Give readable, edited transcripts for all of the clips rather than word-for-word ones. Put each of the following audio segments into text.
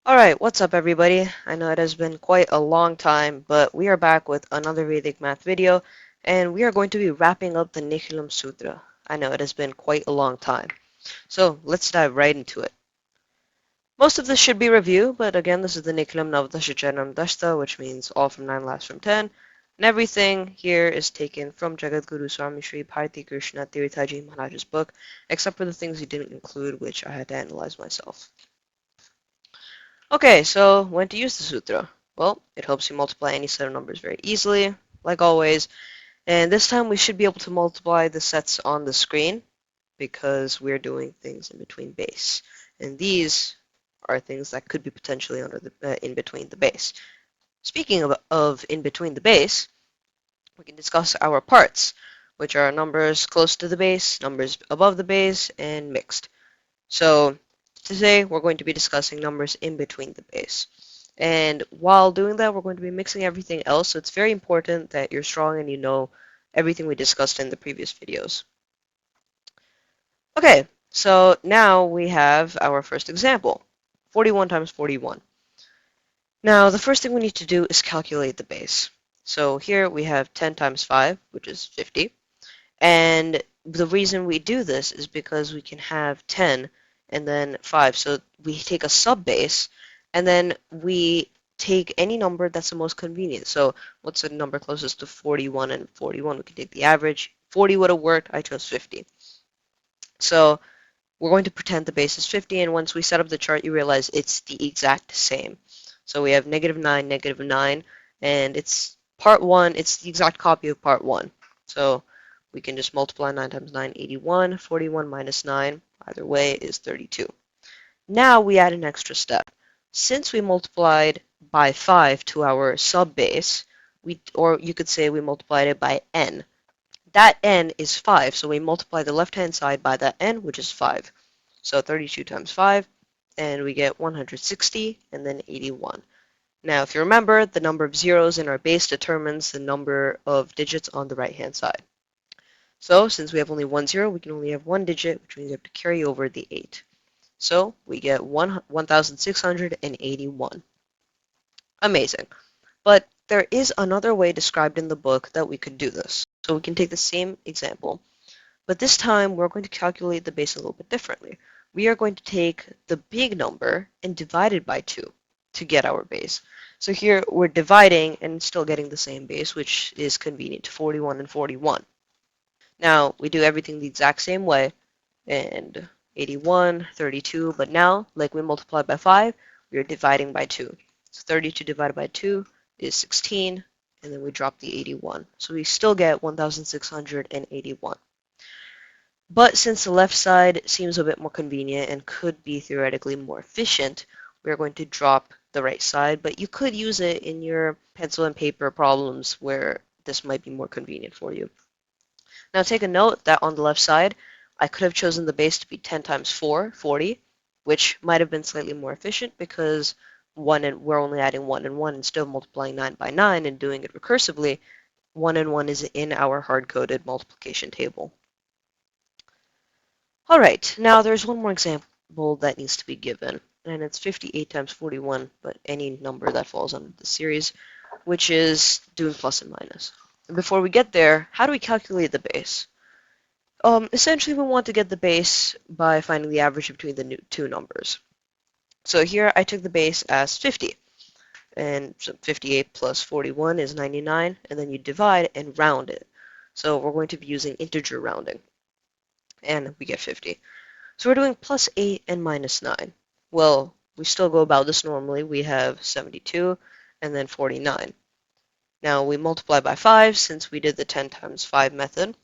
Alright, what's up everybody? I know it has been quite a long time, but we are back with another Vedic Math video, and we are going to be wrapping up the Nikhilam Sutra. I know it has been quite a long time. So let's dive right into it. Most of this should be review, but again, this is the Nikhilam Navatascaramam Dastah, which means all from 9 last from 10, and everything here is taken from Jagadguru Swami Sri Bharati Krishna Tirthaji Maharaj's book, except for the things he didn't include, which I had to analyze myself. Okay, so when to use the sutra? Well, it helps you multiply any set of numbers very easily, like always, and this time we should be able to multiply the sets on the screen because we're doing things in between base. And these are things that could be potentially under the in between the base. Speaking of in between the base, we can discuss our parts, which are numbers close to the base, numbers above the base, and mixed. So today we're going to be discussing numbers in between the base. And while doing that, we're going to be mixing everything else, so it's very important that you're strong and you know everything we discussed in the previous videos. Okay, so now we have our first example, 41 times 41. Now, the first thing we need to do is calculate the base. So here we have 10 times 5, which is 50. And the reason we do this is because we can have 10 and then 5. So we take a sub-base, and then we take any number that's the most convenient. So what's the number closest to 41 and 41? We can take the average. 40 would have worked. I chose 50. So we're going to pretend the base is 50, and once we set up the chart, you realize it's the exact same. So we have -9, -9, and it's part 1. It's the exact copy of part 1. So we can just multiply 9 times 9, 81. 41 minus 9, either way, is 32. Now we add an extra step. Since we multiplied by 5 to our sub-base, or you could say we multiplied it by n. That n is 5, so we multiply the left-hand side by that n, which is 5. So 32 times 5, and we get 160, and then 81. Now, if you remember, the number of zeros in our base determines the number of digits on the right-hand side. So, since we have only one zero, we can only have one digit, which means we have to carry over the 8. So, we get 1,681. Amazing. But there is another way described in the book that we could do this. So we can take the same example, but this time we're going to calculate the base a little bit differently. We are going to take the big number and divide it by 2 to get our base. So here we're dividing and still getting the same base, which is convenient, 41 and 41. Now we do everything the exact same way, and 81, 32, but now, like we multiplied by 5, we are dividing by 2. So 32 divided by 2 is 16, and then we drop the 81. So we still get 1,681. But since the left side seems a bit more convenient and could be theoretically more efficient, we're going to drop the right side, but you could use it in your pencil and paper problems where this might be more convenient for you. Now take a note that on the left side, I could have chosen the base to be 10 times 4, 40, which might have been slightly more efficient because we're only adding 1 and 1 instead of multiplying 9 by 9 and doing it recursively. 1 and 1 is in our hard-coded multiplication table. All right, now there's one more example that needs to be given, and it's 58 times 41, but any number that falls under the series, which is doing plus and minus. And before we get there, how do we calculate the base? Essentially, we want to get the base by finding the average between the two numbers. So here I took the base as 50, and so 58 plus 41 is 99, and then you divide and round it. So we're going to be using integer rounding, and we get 50. So we're doing plus 8 and minus 9. Well, we still go about this normally. We have 72 and then 49. Now we multiply by 5 since we did the 10 times 5 method.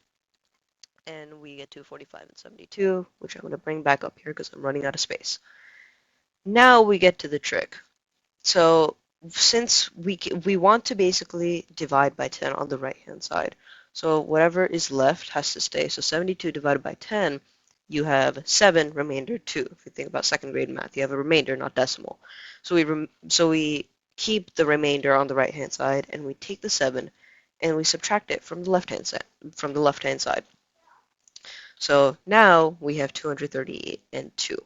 And we get 245 and 72, which I'm going to bring back up here because I'm running out of space. Now we get to the trick. So since we want to basically divide by 10 on the right-hand side, so whatever is left has to stay. So 72 divided by 10, you have 7, remainder 2. If you think about second grade math, you have a remainder, not decimal. So we keep the remainder on the right-hand side, and we take the 7, and we subtract it from the left-hand side. So now we have 238 and 2.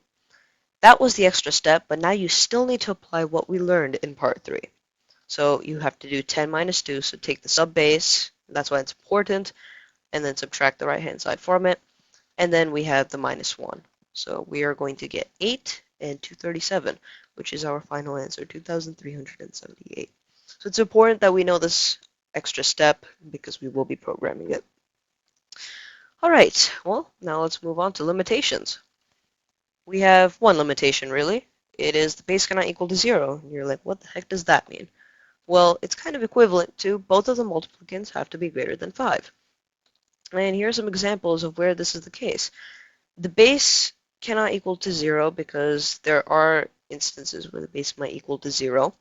That was the extra step, but now you still need to apply what we learned in part 3. So you have to do 10 minus 2, so take the subbase, that's why it's important, and then subtract the right-hand side from it, and then we have the minus 1. So we are going to get 8 and 237, which is our final answer, 2,378. So it's important that we know this extra step because we will be programming it. All right, well, now let's move on to limitations. We have one limitation, really. It is the base cannot equal to 0. And you're like, what the heck does that mean? Well, it's kind of equivalent to both of the multiplicants have to be greater than 5. And here are some examples of where this is the case. The base cannot equal to 0 because there are instances where the base might equal to 0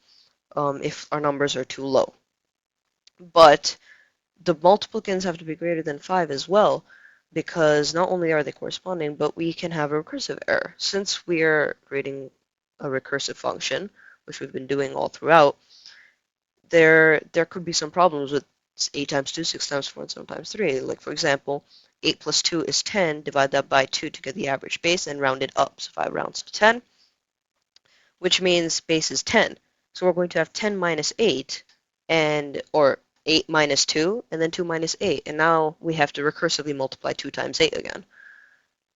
if our numbers are too low. But the multiplicants have to be greater than 5 as well, because not only are they corresponding, but we can have a recursive error. Since we are creating a recursive function, which we've been doing all throughout, there could be some problems with 8 times 2, 6 times 4, and 7 times 3. Like, for example, 8 plus 2 is 10, divide that by 2 to get the average base, and round it up. So 5 rounds to 10, which means base is 10. So we're going to have 10 minus 8, or 8 minus 2, and then 2 minus 8. And now we have to recursively multiply 2 times 8 again.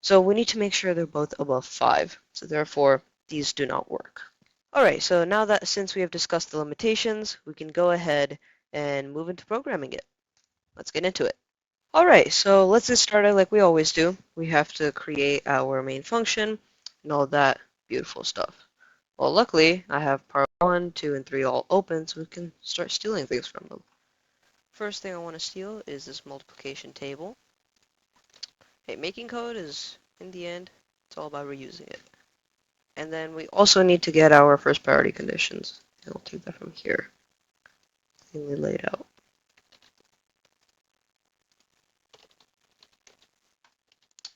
So we need to make sure they're both above 5. So therefore, these do not work. Alright, so now that since we have discussed the limitations, we can go ahead and move into programming it. Let's get into it. Alright, so let's get started like we always do. We have to create our main function and all that beautiful stuff. Well, luckily, I have part 1, 2, and 3 all open, so we can start stealing things from them. First thing I want to steal is this multiplication table. Hey, making code is, in the end, it's all about reusing it. And then we also need to get our first priority conditions. And I'll take that from here. Cleanly laid out.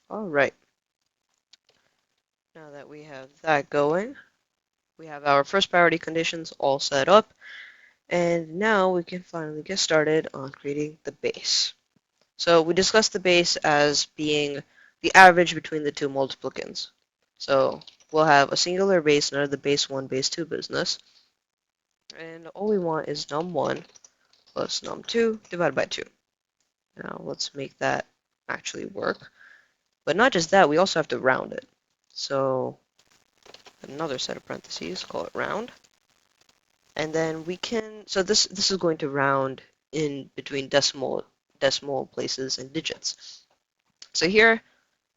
Alright. Now that we have that going, we have our first priority conditions all set up. And now we can finally get started on creating the base. So we discussed the base as being the average between the two multiplicants. So we'll have a singular base, none of the base 1, base 2 business. And all we want is num1 plus num2 divided by 2. Now let's make that actually work. But not just that, we also have to round it. So another set of parentheses, call it round. And then we can, so this is going to round in between decimal places and digits. So here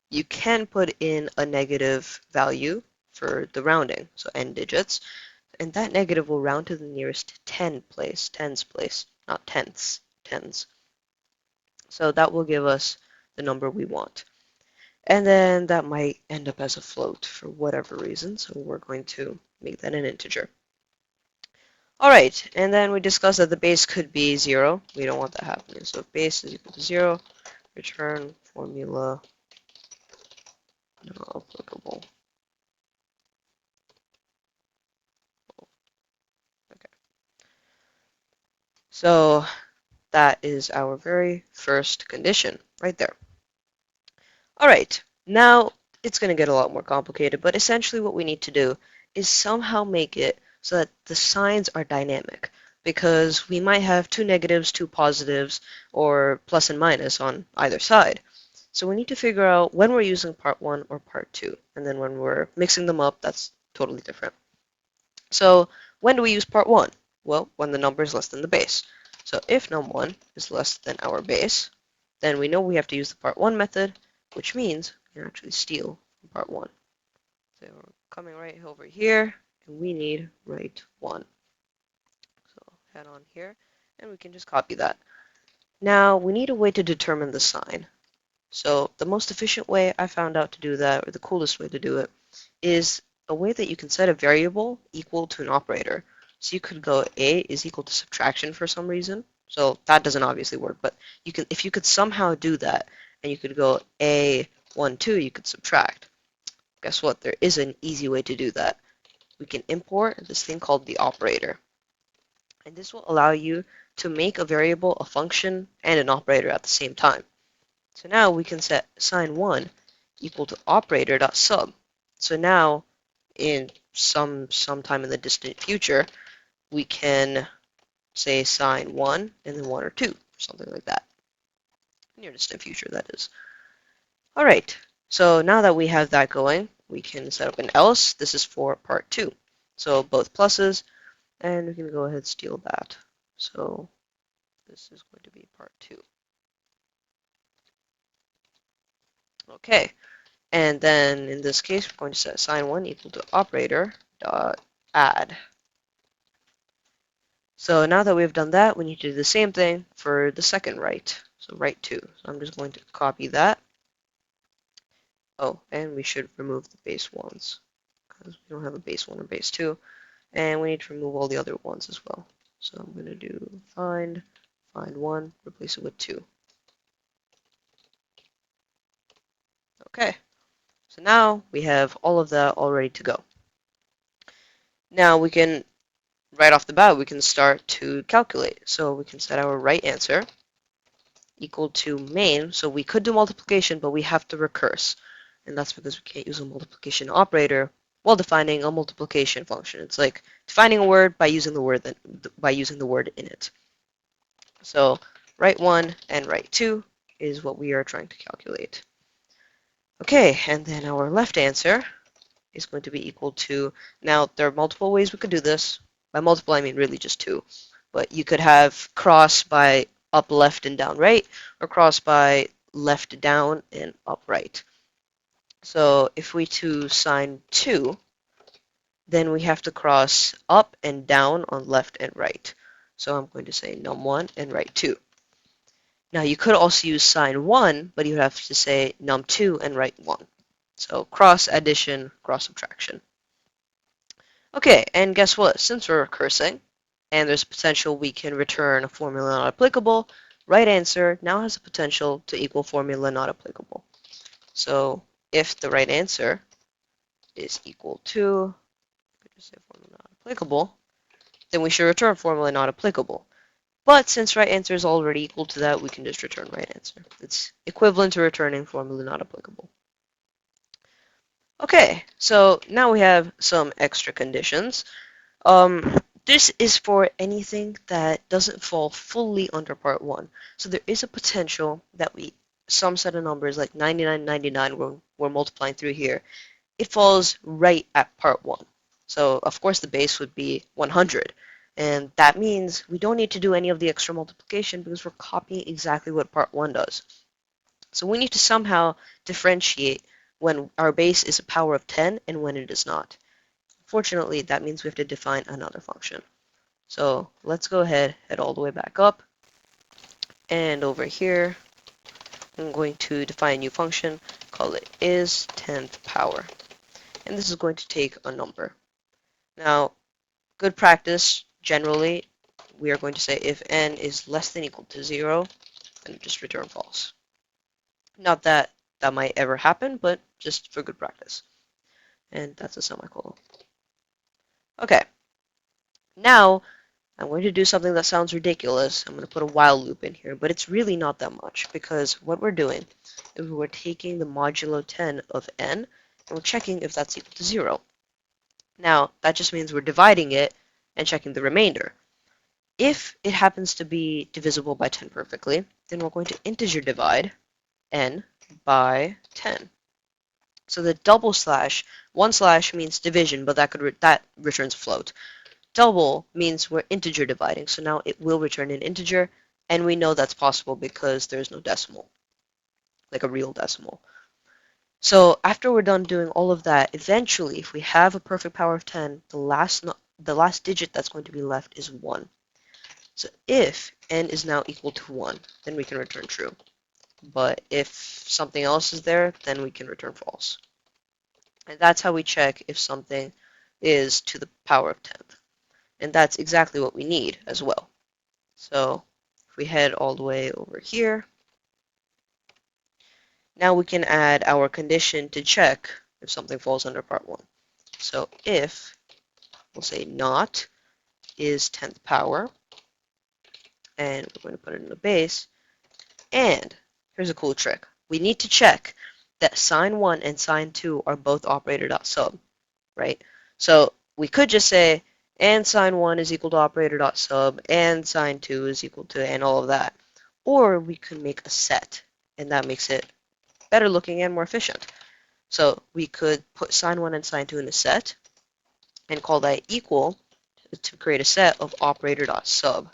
you can put in a negative value for the rounding, so n digits, and that negative will round to the nearest tens place, not tenths, tens. So that will give us the number we want. And then that might end up as a float for whatever reason, so we're going to make that an integer. Alright, and then we discussed that the base could be 0. We don't want that happening. So if base is equal to 0, return formula not applicable. Okay. So that is our very first condition right there. Alright, now it's going to get a lot more complicated, but essentially what we need to do is somehow make it so that the signs are dynamic, because we might have 2 negatives, 2 positives, or plus and minus on either side. So we need to figure out when we're using part 1 or part 2, and then when we're mixing them up, that's totally different. So when do we use part 1? Well, when the number is less than the base. So if num1 is less than our base, then we know we have to use the part 1 method, which means we can actually steal from part 1. So we're coming right over here, and we need right 1. So head on here, and we can just copy that. Now we need a way to determine the sign. So the most efficient way I found out to do that, or the coolest way to do it, is a way that you can set a variable equal to an operator. So you could go a is equal to subtraction for some reason. So that doesn't obviously work, but you can, if you could somehow do that, and you could go a1, 2, you could subtract. Guess what? There is an easy way to do that. We can import this thing called the operator. And this will allow you to make a variable, a function, and an operator at the same time. So now we can set sign1 equal to operator.sub. So now in sometime in the distant future, we can say sine 1 and then 1 or 2, something like that. Near distant future, that is. All right, so now that we have that going, we can set up an else. This is for part 2. So both pluses, and we can go ahead and steal that. So this is going to be part 2. Okay, and then in this case, we're going to set sine 1 equal to operator dot add. So now that we've done that, we need to do the same thing for the second right. So right 2. So I'm just going to copy that. Oh, and we should remove the base ones because we don't have a base 1 or base 2. And we need to remove all the other ones as well. So I'm going to do find 1, replace it with 2. Okay, so now we have all of that all ready to go. Now we can, right off the bat, we can start to calculate. So we can set our right answer equal to main. So we could do multiplication, but we have to recurse. And that's because we can't use a multiplication operator while defining a multiplication function. It's like defining a word by using the word in it. So right 1 and right 2 is what we are trying to calculate. Okay, and then our left answer is going to be equal to, now there are multiple ways we could do this. By multiple I mean really just 2. But you could have cross by up left and down right, or cross by left down and up right. So if we do sine 2, then we have to cross up and down on left and right. So I'm going to say num1 and right 2. Now you could also use sine 1, but you have to say num2 and right 1. So cross addition, cross subtraction. Okay, and guess what? Since we're recursing, and there's potential we can return a formula not applicable, right answer now has the potential to equal formula not applicable. So if the right answer is equal to, just say formula not applicable, then we should return formula not applicable. But since right answer is already equal to that, we can just return right answer. It's equivalent to returning formula not applicable. Okay, so now we have some extra conditions. This is for anything that doesn't fall fully under part 1. So there is a potential that some set of numbers like 99, 99 we're multiplying through here, it falls right at part 1. So of course the base would be 100. And that means we don't need to do any of the extra multiplication because we're copying exactly what part 1 does. So we need to somehow differentiate when our base is a power of 10 and when it is not. Fortunately, that means we have to define another function. So let's go ahead, head all the way back up. And over here, I'm going to define a new function, call it is 10th power. And this is going to take a number. Now, good practice, generally, we are going to say if n is less than or equal to 0, then just return false. Not that that might ever happen, but just for good practice. And that's a semicolon. Okay, now I'm going to do something that sounds ridiculous. I'm going to put a while loop in here, but it's really not that much because what we're doing is we're taking the modulo 10 of n and we're checking if that's equal to 0. Now, that just means we're dividing it and checking the remainder. If it happens to be divisible by 10 perfectly, then we're going to integer divide n by 10. So the double slash, one slash means division, but that returns a float. Double means we're integer dividing, so now it will return an integer, and we know that's possible because there's no decimal, like a real decimal. So after we're done doing all of that, eventually, if we have a perfect power of 10, the last digit that's going to be left is 1. So if n is now equal to 1, then we can return true. But if something else is there, then we can return false. And that's how we check if something is to the power of 10th. And that's exactly what we need as well. So if we head all the way over here, now we can add our condition to check if something falls under part 1. So if, we'll say not is 10th power, and we're going to put it in the base, and here's a cool trick. We need to check that sine 1 and sine 2 are both operator.sub. right? So we could just say and sine 1 is equal to operator dot sub and sine 2 is equal to and all of that. Or we could make a set, and that makes it better looking and more efficient. So we could put sine 1 and sine 2 in a set and call that equal to create a set of operator dot sub.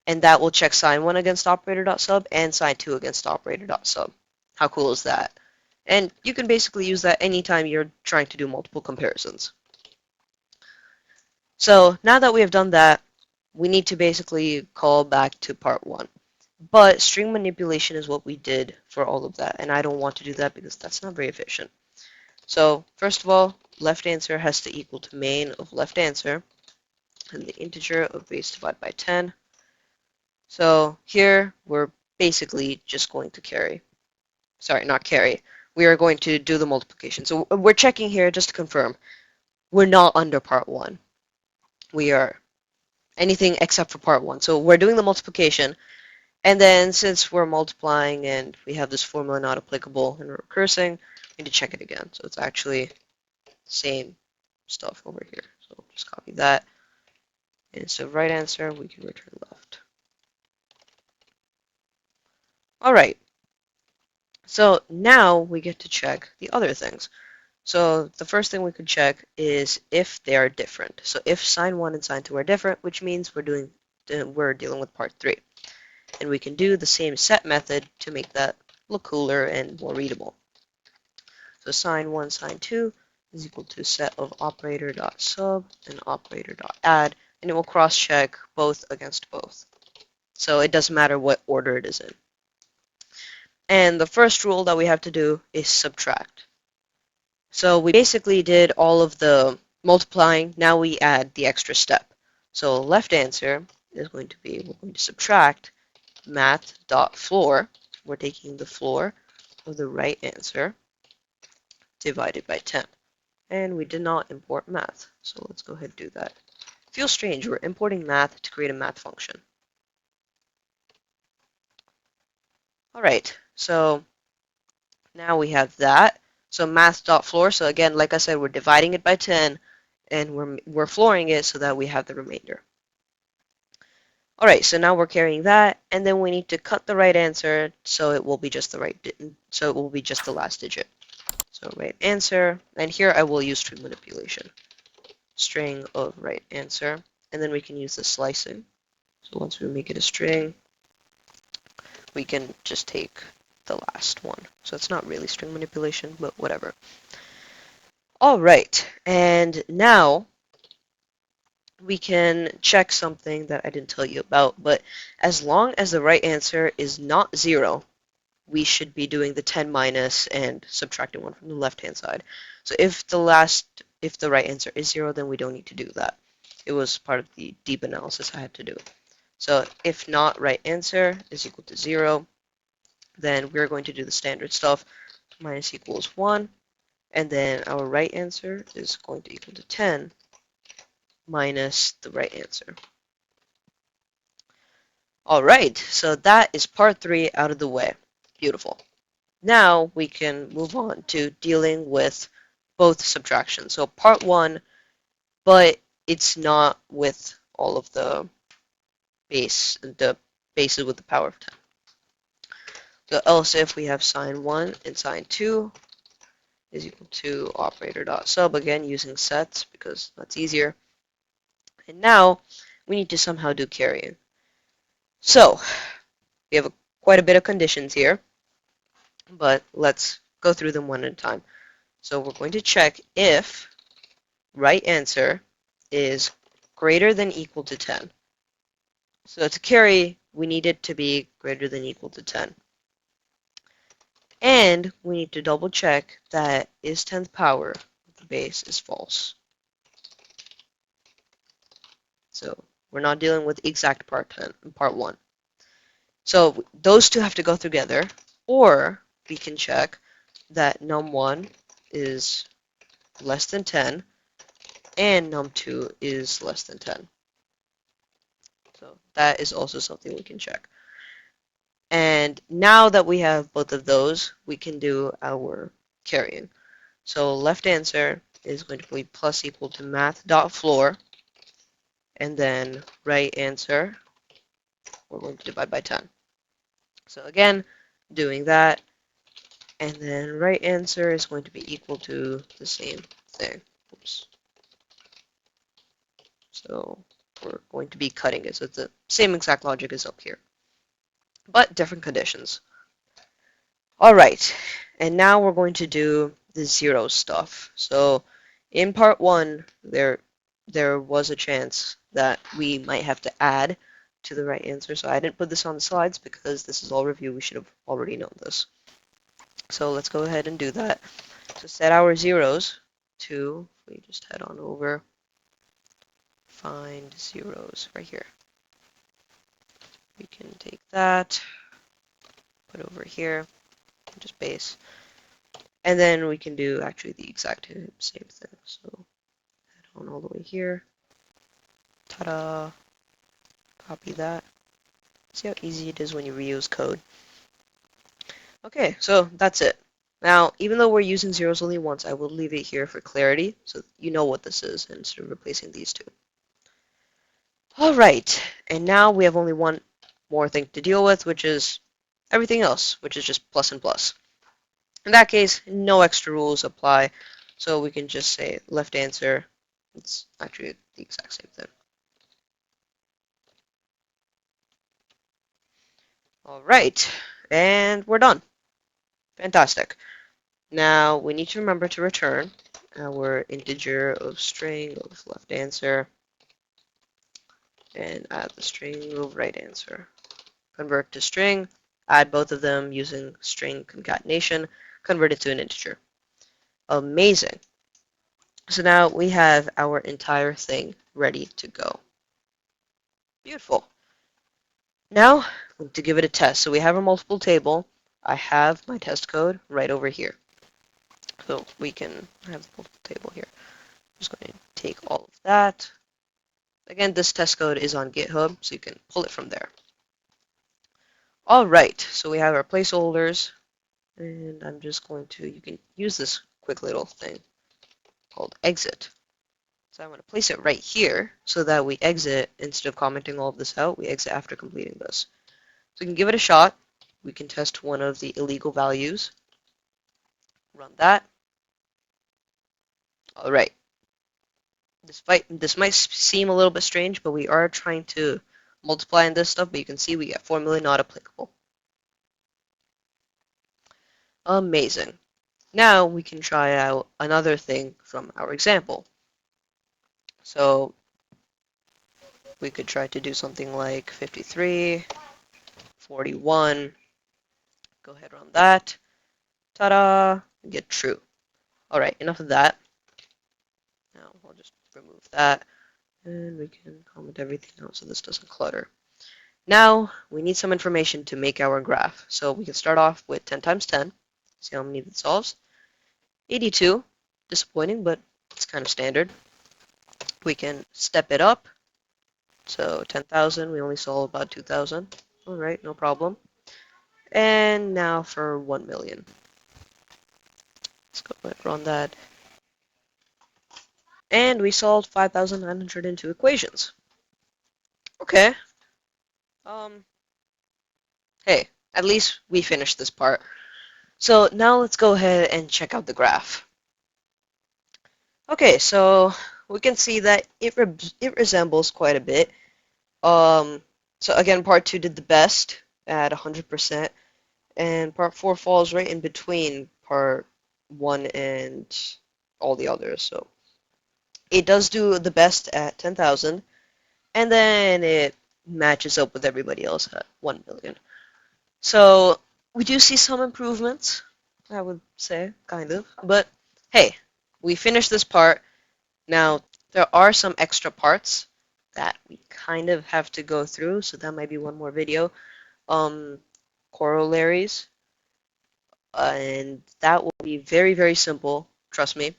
And that will check sine 1 against operator dot sub and sine 2 against operator dot sub. How cool is that? And you can basically use that anytime you're trying to do multiple comparisons. So now that we have done that, we need to basically call back to part 1. But string manipulation is what we did for all of that, and I don't want to do that because that's not very efficient. So first of all, left answer has to equal to main of left answer, and the integer of base divided by 10. So here we're basically just going to carry. Sorry, not carry. We are going to do the multiplication. So we're checking here just to confirm. We're not under part 1. We are anything except for part 1. So we're doing the multiplication, and then since we're multiplying and we have this formula not applicable and we're recursing, we need to check it again. So it's actually the same stuff over here. So just copy that. And instead of right answer, we can return left. All right. So now we get to check the other things. So the first thing we could check is if they are different. So if sine 1 and sine 2 are different, which means we're dealing with part 3. And we can do the same set method to make that look cooler and more readable. So sine 1 sine 2 is equal to set of operator dot sub and operator dot add, and it will cross-check both against both. So it doesn't matter what order it is in. And the first rule that we have to do is subtract. So we basically did all of the multiplying. Now we add the extra step. So left answer is going to be, we're going to subtract math.floor. We're taking the floor of the right answer divided by 10. And we did not import math. So let's go ahead and do that. Feels strange. We're importing math to create a math function. All right. So now we have that. So math.floor. So again, like I said, we're dividing it by 10, and we're flooring it so that we have the remainder. All right, so now we're carrying that, and then we need to cut the right answer so it will be just the last digit. So right answer, and here I will use string manipulation. String of right answer, and then we can use the slicing. So once we make it a string, we can just take the last one. So it's not really string manipulation, but whatever. All right, and now we can check something that I didn't tell you about, but as long as the right answer is not 0, we should be doing the 10 minus and subtracting 1 from the left-hand side. So if the right answer is 0, then we don't need to do that. It was part of the deep analysis I had to do. So if not right answer is equal to 0, then we're going to do the standard stuff. Minus equals 1, and then our right answer is going to equal to 10 minus the right answer. All right, so that is part 3 out of the way. Beautiful. Now we can move on to dealing with both subtractions. So part 1, but it's not with all of the bases with the power of 10. So else if we have sine 1 and sine 2 is equal to operator dot sub, again using sets because that's easier. And now we need to somehow do carrying. So we have quite a bit of conditions here, but let's go through them one at a time. So we're going to check if right answer is greater than equal to 10. So to carry, we need it to be greater than equal to 10. And we need to double check that is 10th power of the base is false. So we're not dealing with exact part 1. So those two have to go together, or we can check that num1 is less than 10 and num2 is less than 10. So that is also something we can check. And now that we have both of those, we can do our carrying. So left answer is going to be plus equal to math.floor, and then right answer, we're going to divide by 10. So again, doing that, and then right answer is going to be equal to the same thing. Oops. So we're going to be cutting it. So it's the same exact logic as up here, but different conditions. All right, and now we're going to do the zero stuff. So in part one, there was a chance that we might have to add to the right answer. So I didn't put this on the slides because this is all review. We should have already known this. So let's go ahead and do that. So set our zeros to, we just head on over, find zeros right here. We can take that, put over here, just base. And then we can do actually the exact same thing. So head on all the way here. Ta-da! Copy that. See how easy it is when you reuse code. Okay, so that's it. Now, even though we're using zeros only once, I will leave it here for clarity, so you know what this is instead of replacing these two. All right, and now we have only one more thing to deal with, which is everything else, which is just plus and plus. In that case, no extra rules apply, so we can just say left answer. It's actually the exact same thing. All right, and we're done. Fantastic. Now we need to remember to return our integer of string of left answer and add the string of right answer. Convert to string, add both of them using string concatenation, convert it to an integer. Amazing. So now we have our entire thing ready to go. Beautiful. Now, to give it a test. So we have a multiple table. I have my test code right over here. So we can have the multiple table here. I'm just going to take all of that. Again, this test code is on GitHub, so you can pull it from there. All right, so we have our placeholders, and I'm just going to, you can use this quick little thing called exit. So I'm going to place it right here so that we exit, instead of commenting all of this out, we exit after completing this. So we can give it a shot. We can test one of the illegal values. Run that. All right. This might seem a little bit strange, but we are trying to multiply in this stuff, but you can see we get 4 million not applicable. Amazing. Now we can try out another thing from our example. So we could try to do something like 53, 41. Go ahead, run that. Ta-da! Get true. All right, enough of that. Now I'll just remove that, and we can comment everything else so this doesn't clutter. Now we need some information to make our graph. So we can start off with 10 times 10. See how many that solves. 82. Disappointing, but it's kind of standard. We can step it up. So 10,000, we only solve about 2,000. All right, no problem. And now for 1 million. Let's go ahead and run that. And we solved 5,902 equations. Okay. Hey, at least we finished this part. So now let's go ahead and check out the graph. Okay, so we can see that it resembles quite a bit. So again, part 2 did the best at 100%, and part 4 falls right in between part 1 and all the others. So it does do the best at 10,000, and then it matches up with everybody else at 1 million. So we do see some improvements, I would say, kind of. But hey, we finished this part. Now, there are some extra parts that we kind of have to go through, so that might be one more video. Corollaries. And that will be very, very simple, trust me.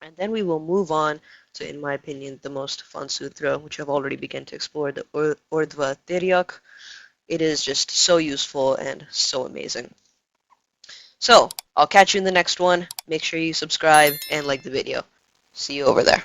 And then we will move on to, in my opinion, the most fun sutra, which I've already begun to explore, the Urdhva Tiryak. It is just so useful and so amazing. So, I'll catch you in the next one. Make sure you subscribe and like the video. See you over there.